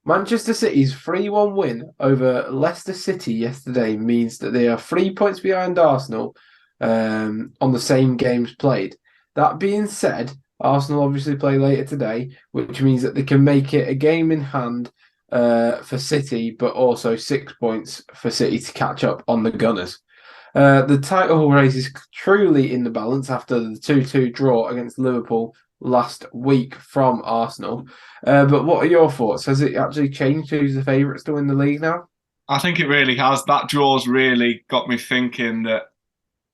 Manchester City's 3-1 win over Leicester City yesterday means that they are 3 points behind Arsenal on the same games played. That being said, Arsenal obviously play later today, which means that they can make it a game in hand for City, but also 6 points for City to catch up on the Gunners. The title race is truly in the balance after the 2-2 draw against Liverpool last week from Arsenal. But what are your thoughts? Has it actually changed who's the favourites to win the league now? I think it really has. That draw's really got me thinking that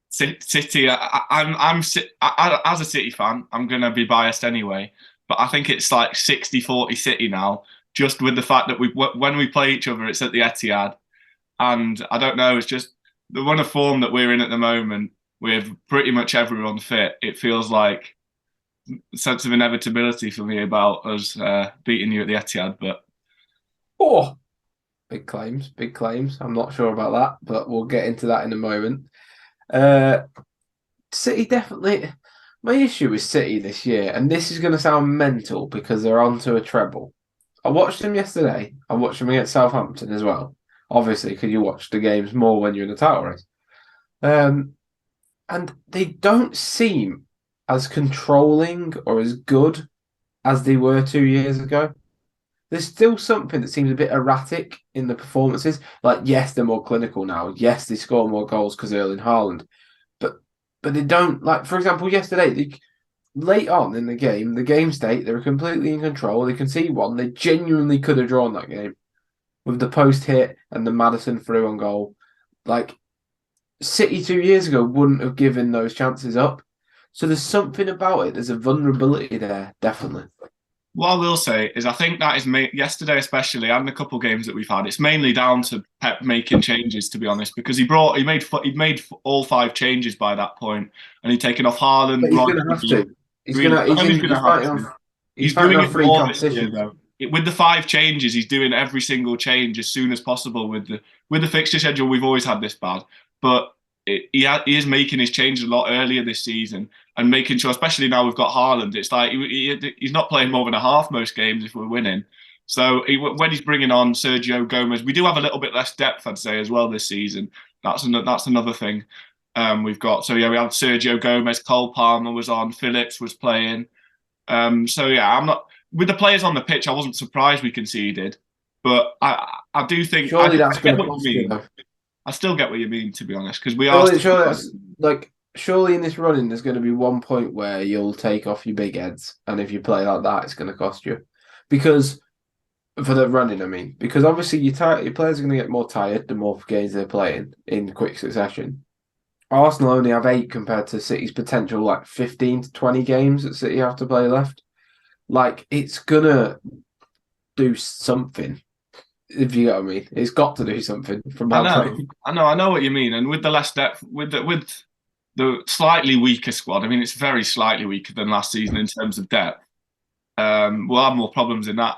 City. As a City fan, I'm gonna be biased anyway. But I think it's like 60-40 City now, just with the fact that when we play each other, it's at the Etihad, and I don't know. It's just the run of form that we're in at the moment, with pretty much everyone fit. It feels like a sense of inevitability for me about us beating you at the Etihad. But Oh, big claims, big claims. I'm not sure about that, but we'll get into that in a moment. Uh, City definitely. My issue with City this year, and this is going to sound mental because they're on to a treble. I watched them yesterday. I watched them against Southampton as well. Obviously, because you watch the games more when you're in the title race. Um, and they don't seem as controlling or as good as they were 2 years ago. There's still something that seems a bit erratic in the performances. Like, yes, they're more clinical now. Yes, they score more goals because Erling Haaland. But but they don't like. For example, yesterday, late on in the game state, they were completely in control. They can see one. They genuinely could have drawn that game with the post hit and the Madison through on goal. Like City 2 years ago wouldn't have given those chances up. So there's something about it. There's a vulnerability there, definitely. what I will say is, I think that is yesterday, especially, and the couple games that we've had. It's mainly down to Pep making changes, to be honest, because he made all five changes by that point, and he'd taken off But Haaland, he's going to have Rodri, to. He's going Grealish. to. I know he's going to He's have fighting to. on. He's He's fighting doing on it three more this year, competitions. though. With the five changes, he's doing every single change as soon as possible. With the fixture schedule, we've always had this bad, but he is making his changes a lot earlier this season and making sure, especially now we've got Haaland, it's like he's not playing more than a half most games if we're winning. So when he's bringing on Sergio Gomez, we do have a little bit less depth, I'd say, as well this season. That's another thing we've got. So yeah, we had Sergio Gomez, Cole Palmer was on, Phillips was playing. So yeah, I'm not with the players on the pitch. I wasn't surprised we conceded, but I do think Surely I that's get going to what you cost you, mean. though. I still get what you mean, to be honest, because we are. Surely that's like. Surely in this running, there's going to be one point where you'll take off your big heads, and if you play like that, it's going to cost you. Because for the running, I mean, because obviously your players are going to get more tired the more games they're playing in quick succession. Arsenal only have 8 compared to City's potential like 15 to 20 games that City have to play left. Like it's gonna do something, if you know what I mean. It's got to do something from I that know, point. I know what you mean, and with the less depth, with the slightly weaker squad. I mean, it's very slightly weaker than last season in terms of depth. We'll have more problems in that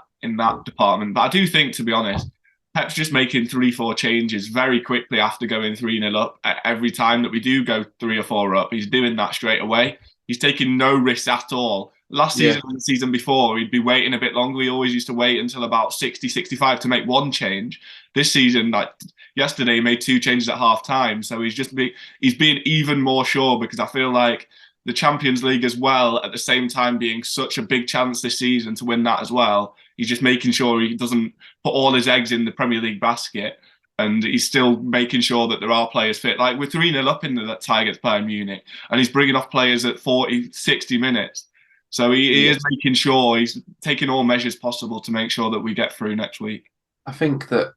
department. But I do think, to be honest, Pep's just making 3-4 changes very quickly after going 3-0 up. Every time that we do go 3 or 4 up, he's doing that straight away. He's taking no risks at all. Last season Yeah, and the season before, he'd be waiting a bit longer. We always used to wait until about 60, 65 to make one change. This season, like yesterday, he made two changes at half time. So he's being even more sure, because I feel like the Champions League as well, at the same time being such a big chance this season to win that as well. He's just making sure he doesn't put all his eggs in the Premier League basket, and he's still making sure that there are players fit. Like we're 3-0 up in the tie against Bayern Munich, and he's bringing off players at 40, 60 minutes. So he is yeah. making sure he's taking all measures possible to make sure that we get through next week. I think that,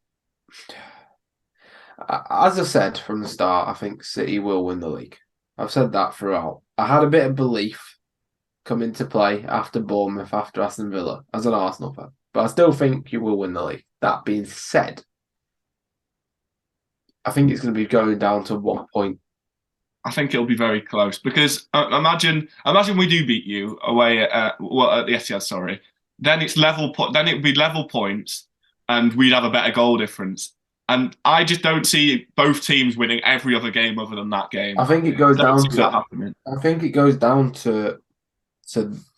as I said from the start, I think City will win the league. I've said that throughout. I had a bit of belief come into play after Bournemouth, after Aston Villa, as an Arsenal fan, but I still think you will win the league. That being said, I think it's going to be going down to 1 point. I think it'll be very close, because imagine we do beat you away at the Etihad, sorry. Then it's level. Then it would be level points, and we'd have a better goal difference. And I just don't see both teams winning every other game other than that I game. think it goes I don't down see that to. happening. I think it goes down to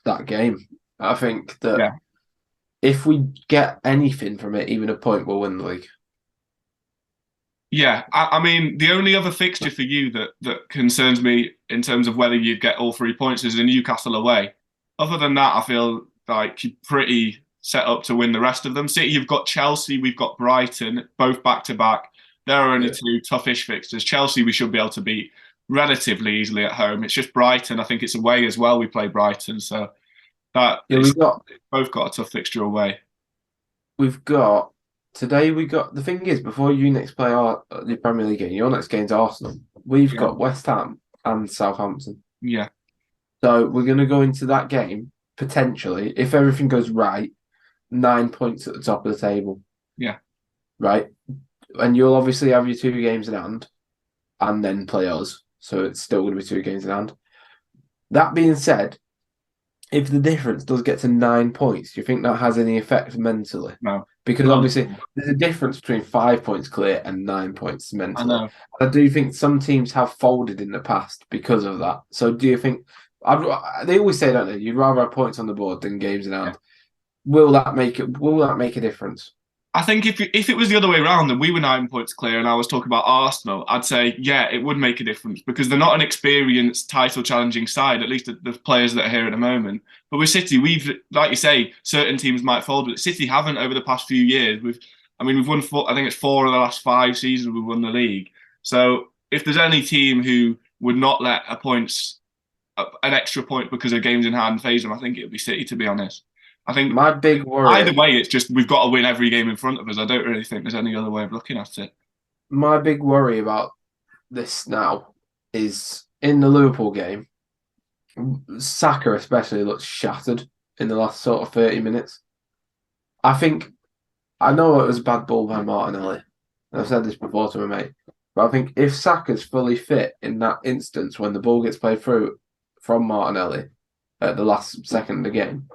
that game. I think that Yeah, if we get anything from it, even a point, we'll win the league. Yeah, I mean, the only other fixture for you that concerns me in terms of whether you'd get all 3 points is the Newcastle away. Other than that, I feel like you're pretty set up to win the rest of them. City, you've got Chelsea, we've got Brighton, both back to back. There are only two toughish fixtures. Chelsea, we should be able to beat relatively easily at home. It's just Brighton. I think it's away as well. We play Brighton, so that we got both got a tough fixture away. We've got today. We got the thing is before you next play the Premier League game, your next game's Arsenal. We've got West Ham and Southampton. Yeah. So we're going to go into that game potentially, if everything goes right, 9 points at the top of the table. Yeah. Right, and you'll obviously have your 2 games in hand, and then play us. So it's still going to be 2 games in hand. That being said, if the difference does get to 9 points, do you think that has any effect mentally? No. Because obviously there's a difference between 5 points clear and 9 points mentally. I know. I do think some teams have folded in the past because of that. So do you think, they always say, don't they, you'd rather have points on the board than games in hand. Will that make a difference? I think if it was the other way around and we were 9 points clear and I was talking about Arsenal, I'd say, yeah, it would make a difference because they're not an experienced title challenging side, at least the players that are here at the moment. But with City, we've, like you say, certain teams might fold, but City haven't over the past few years. We've won I think it's 4 of the last 5 seasons we've won the league. So if there's any team who would not let an extra point because of games in hand phase them, I think it would be City, to be honest. I think my big worry. Either way, it's just we've got to win every game in front of us. I don't really think there's any other way of looking at it. My big worry about this now is in the Liverpool game, Saka especially looks shattered in the last sort of 30 minutes. I know it was a bad ball by Martinelli. I've said this before to my mate. But I think if Saka's fully fit in that instance when the ball gets played through from Martinelli at the last second of the game,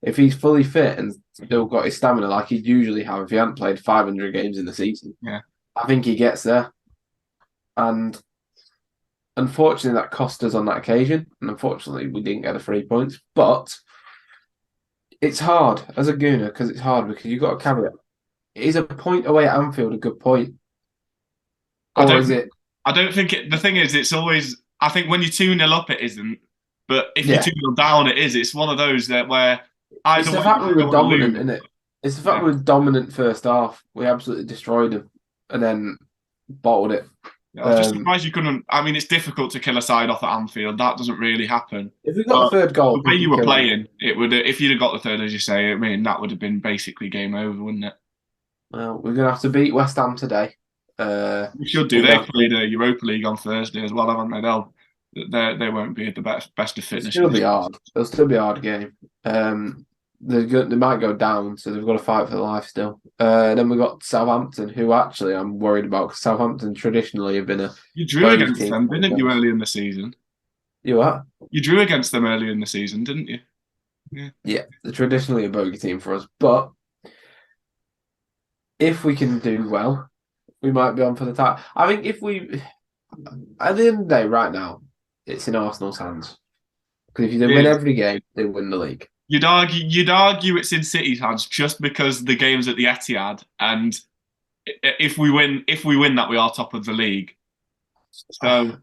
if he's fully fit and still got his stamina like he'd usually have if he hadn't played 500 games in the season, I think he gets there. And unfortunately, that cost us on that occasion. And unfortunately, we didn't get the 3 points. But it's hard as a Gooner because it's hard because you've got a caveat. Is a point away at Anfield a good point? Or is it? I don't think it. The thing is, it's always. I think when you're 2-0 up, it isn't. But if you're 2-0 down, it is. It's one of those where. It's the fact we were dominant, isn't it? It's the fact we were dominant first half. We absolutely destroyed them and then bottled it. Yeah, I was just surprised you couldn't. I mean, it's difficult to kill a side off at Anfield. That doesn't really happen. If we got the third goal, the way you were playing, it would. If you'd have got the third, as you say, I mean, that would have been basically game over, wouldn't it? Well, we're gonna have to beat West Ham today. We should do. They played the Europa League on Thursday as well, haven't they? They won't be at the best of fitness. It'll be hard. It'll still be a hard game. They might go down, so they've got to fight for their life still. Then we've got Southampton, who actually I'm worried about because Southampton traditionally have been a. You drew against them, didn't you, early in the season? You what? You drew against them earlier in the season, didn't you? Yeah, they're traditionally a bogey team for us, but if we can do well, we might be on for the title. I think if we, at the end of the day, right now, it's in Arsenal's hands because if they win every game, they win the league. You'd argue it's in City's hands just because the game's at the Etihad, and if we win that, we are top of the league. So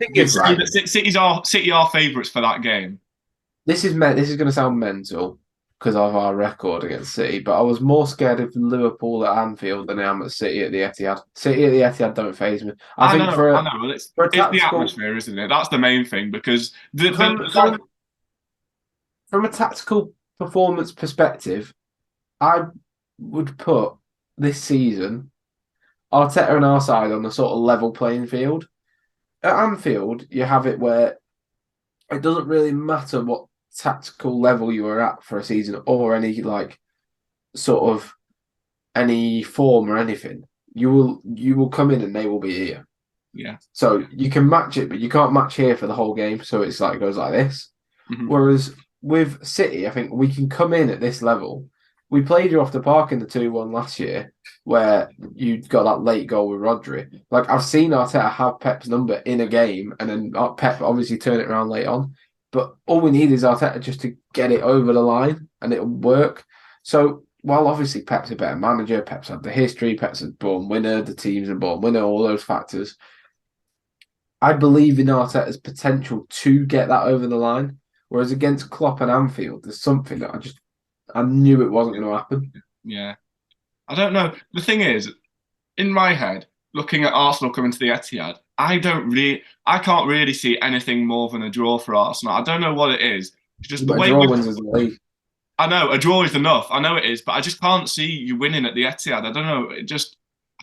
City are favourites for that game. This is going to sound mental because of our record against City, but I was more scared of Liverpool at Anfield than I am at City at the Etihad. City at the Etihad don't faze me. I know. It's the atmosphere, isn't it? That's the main thing because from a tactical performance perspective, I would put this season Arteta and our side on a sort of level playing field. At Anfield, you have it where it doesn't really matter what tactical level you are at for a season or any any form or anything. You will come in and they will be here. Yeah. So you can match it, but you can't match here for the whole game. So it's like it goes like this. Mm-hmm. Whereas with City, I think we can come in at this level. We played you off the park in the 2-1 last year, where you got that late goal with Rodri. Like I've seen Arteta have Pep's number in a game, and then Pep obviously turn it around late on. But all we need is Arteta just to get it over the line, and it'll work. So while obviously Pep's a better manager, Pep's had the history, Pep's a born winner, the team's a born winner, all those factors. I believe in Arteta's potential to get that over the line. Whereas against Klopp and Anfield, there's something that I knew it wasn't going to happen. Yeah. I don't know. The thing is, in my head, looking at Arsenal coming to the Etihad, I can't really see anything more than a draw for Arsenal. I don't know what it is. It's just the But a way draw wins us the league. I know a draw is enough. I know it is, but I just can't see you winning at the Etihad. I don't know. I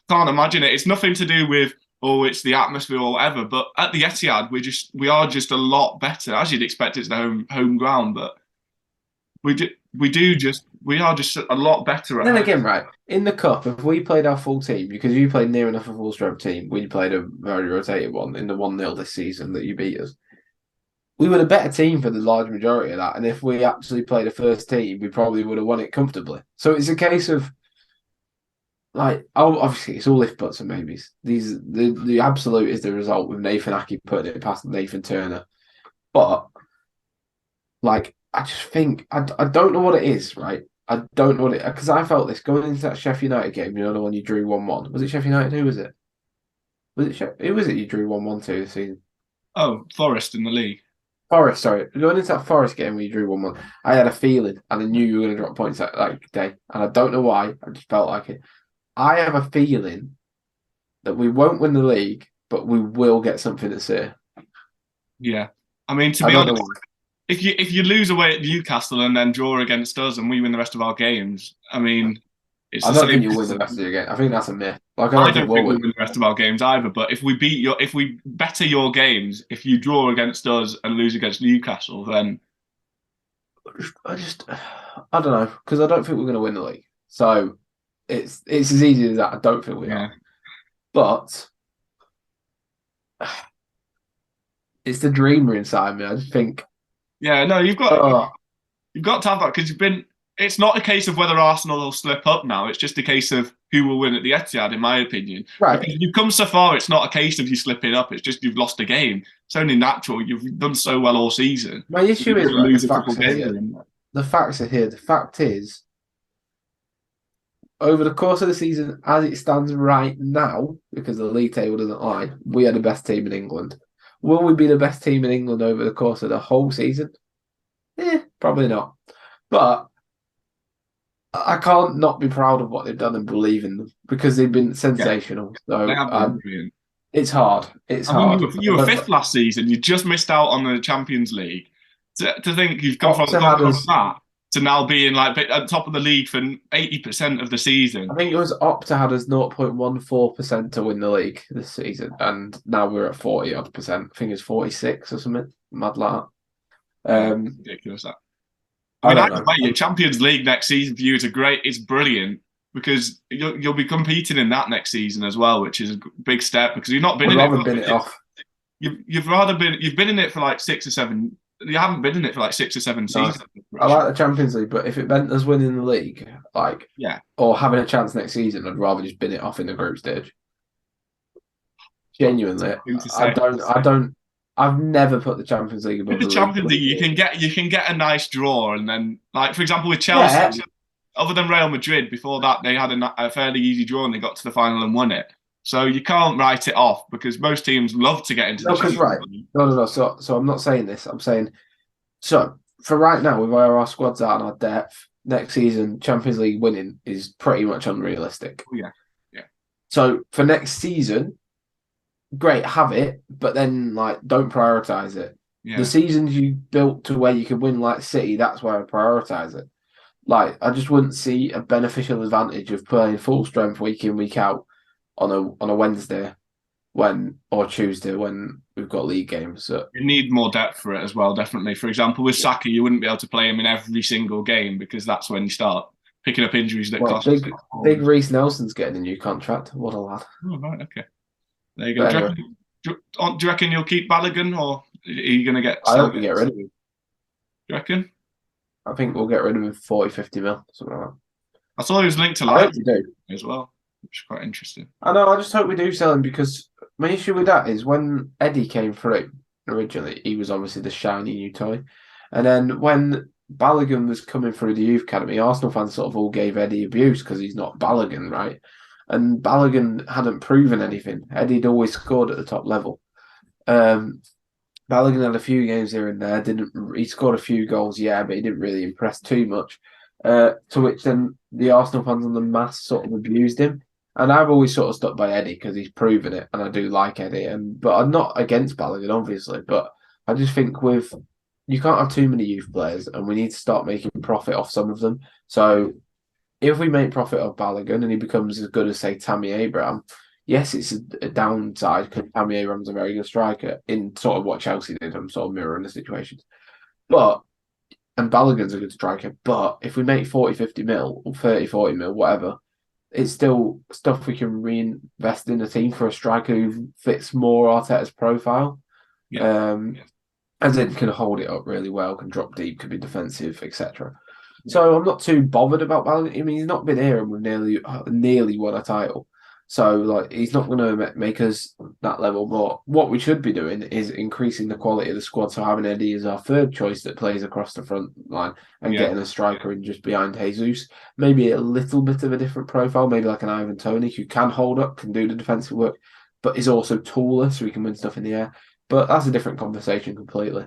can't imagine it. It's nothing to do with it's the atmosphere or whatever. But at the Etihad, we are just a lot better, as you'd expect. It's the home ground, but we are just a lot better at Then home. again, right, in the cup, if we played our full team, because you played near enough a full strength team, we played a very rotated one in the 1-0 this season that you beat us. We were a better team for the large majority of that. And if we actually played a first team, we probably would have won it comfortably. So it's a case of obviously it's all if buts and maybes. The absolute is the result with Nathan Aki putting it past Nathan Turner. But I just think I don't know what it is, right? I don't know what it because I felt this going into that Sheffield United game. You know the one you drew 1-1. Was it Sheffield United? Who was it? Who was it you drew 1-1 to this season? Oh, Forest in the league. Forest, sorry. Going into that Forest game where you drew 1-1, I had a feeling and I knew you were going to drop points that day. And I don't know why. I just felt like it. I have a feeling that we won't win the league, but we will get something this year. Yeah. I mean, to be honest, if you lose away at Newcastle and then draw against us and we win the rest of our games, I mean, I don't think you'll win the rest of your game. I think that's a myth. I don't think we'll win the rest of our games either. But if we better your games, if you draw against us and lose against Newcastle, then I don't know because I don't think we're going to win the league. So it's as easy as that. I don't think we are. But it's the dreamer inside me. I just think. Yeah, no, you've got to have that because it's not a case of whether Arsenal will slip up now. It's just a case of who will win at the Etihad, in my opinion. Right. Because you've come so far, it's not a case of you slipping up. It's just you've lost a game. It's only natural. You've done so well all season. My issue is the facts are here. The facts are here. The fact is, over the course of the season, as it stands right now, because the league table doesn't lie, we are the best team in England. Will we be the best team in England over the course of the whole season? Probably not. But I can't not be proud of what they've done and believe in them because they've been sensational. So they have been brilliant. It's hard. It's hard. You were fifth last season. You just missed out on the Champions League. To think you've gone from that to now being at the top of the league for 80% of the season. I think it was Opta had us 0.14% to win the league this season, and now we're at 40-odd%. I think it's 46 or something mad like that. Ridiculous that. I mean, your Champions League next season for you is brilliant because you'll be competing in that next season as well, which is a big step because you've not been in it. You've been in it for 6 or 7. You haven't been in it for 6 or 7 seasons. I like the Champions League, but if it meant us winning the league, or having a chance next season, I'd rather just bin it off in the group stage. Genuinely, I don't. I've never put the Champions League above the Champions League. You can get a nice draw, and then for example with Chelsea, other than Real Madrid, before that they had a fairly easy draw and they got to the final and won it. So you can't write it off because most teams love to get into the Champions League. No. So I'm not saying this. I'm saying so for right now, with where our squads are and our depth, next season Champions League winning is pretty much unrealistic. Yeah. So for next season, great, have it, but then don't prioritize it. Yeah. The seasons you built to where you can win like City, that's where I prioritize it. I just wouldn't see a beneficial advantage of playing full strength week in, week out on a Wednesday or Tuesday when we've got league games. So you need more depth for it as well, definitely. For example, with Saka, you wouldn't be able to play him in every single game because that's when you start picking up injuries that cost. Big Reece Nelson's getting a new contract. What a lad! Oh right, okay. There you go. Do you reckon you'll keep Balogun or are you going to get? I hope we get rid of him. Do you reckon? I think we'll get rid of him for 40-50 mil, something like that. I saw he was linked to Leipzig as well, which is quite interesting. I know. I just hope we do sell him because my issue with that is when Eddie came through originally, he was obviously the shiny new toy, and then when Balogun was coming through the youth academy, Arsenal fans sort of all gave Eddie abuse because he's not Balogun, right? And Balogun hadn't proven anything. Eddie'd always scored at the top level. Balogun had a few games here and there. He scored a few goals, yeah, but he didn't really impress too much. To which then the Arsenal fans on the mass sort of abused him. And I've always sort of stuck by Eddie because he's proven it, and I do like Eddie. But I'm not against Balogun, obviously. But I just think you can't have too many youth players, and we need to start making profit off some of them. So if we make profit off Balogun and he becomes as good as, say, Tammy Abraham, yes, it's a downside because Tammy Abraham's a very good striker in sort of what Chelsea did. I'm sort of mirroring the situations. And Balogun's a good striker. But if we make 40, 50 mil, or 30, 40 mil, whatever, it's still stuff we can reinvest in a team for a striker who fits more Arteta's profile. Yeah. As it can hold it up really well, can drop deep, can be defensive, etc. So I'm not too bothered about Balogun. I mean, he's not been here and we've nearly won a title. So like, he's not going to make us that level. But what we should be doing is increasing the quality of the squad. So having Eddie as our third choice that plays across the front line and getting a striker in just behind Jesus. Maybe a little bit of a different profile, maybe like an Ivan Toney who can hold up, can do the defensive work, but is also taller, so he can win stuff in the air. But that's a different conversation completely.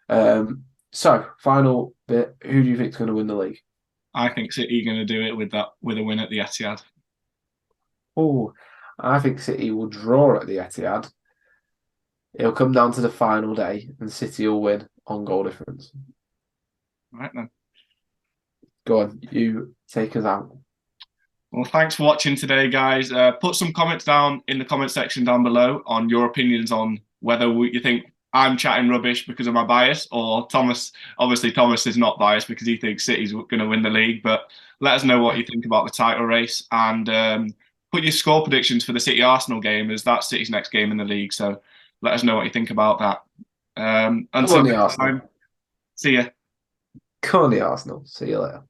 So, final bit, who do you think is going to win the league? I think City are going to do it with a win at the Etihad. Oh, I think City will draw at the Etihad. It'll come down to the final day and City will win on goal difference. Right then. Go on, you take us out. Well, thanks for watching today, guys. Put some comments down in the comment section down below on your opinions on whether you think I'm chatting rubbish because of my bias, or Thomas. Obviously, Thomas is not biased because he thinks City's going to win the league. But let us know what you think about the title race, and put your score predictions for the City Arsenal game, as that's City's next game in the league. So let us know what you think about that. Until next time, see ya. Come on, the Arsenal. See you later.